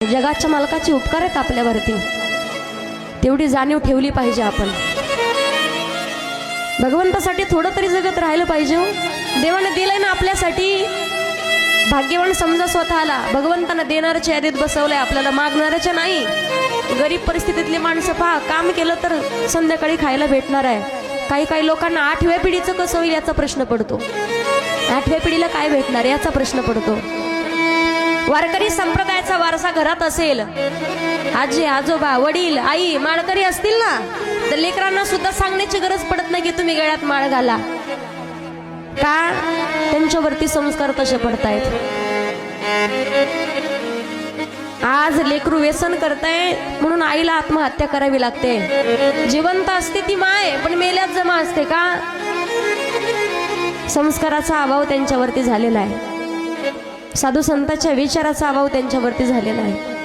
जगाच्या मालकाचे उपकार आहेत आपल्यावरती, तेवढी जाणीव ठेवली पाहिजे आपण। भगवंतासाठी थोडं तरी जगत राहिलं पाहिजे हो। देवाने दिलंय ना आपल्यासाठी, भाग्यवान समजा स्वतःला। भगवंतानं देणाऱ्याच्या यादीत बसवलंय आपल्याला, मागणाऱ्याच्या नाही। गरीब परिस्थितीतले माणसं पहा, काम केलं तर संध्याकाळी खायला भेटणार आहे। काही काही लोकांना 8व्या पिढीचं कसं होईल याचा प्रश्न पडतो। 8व्या पिढीला काय भेटणार याचा प्रश्न पडतो। वारकरी संप्रदायाचा वारसा घरात असेल, आजी आजोबा वडील आई माळकरी असतील ना, तर लेकरांना सुद्धा सांगण्याची गरज पडत नाही की तुम्ही गळ्यात माळ घाला। का? त्यांच्यावरती संस्कार तसे पडतायत। आज लेकरू व्यसन करताय म्हणून आईला आत्महत्या करावी लागते। जिवंत असते ती माय, पण मेल्यात जमा असते का? संस्काराचा अभाव त्यांच्यावरती झालेला आहे, साधू संतांच्या विचाराचा अभाव त्यांच्यावरती झालेला आहे।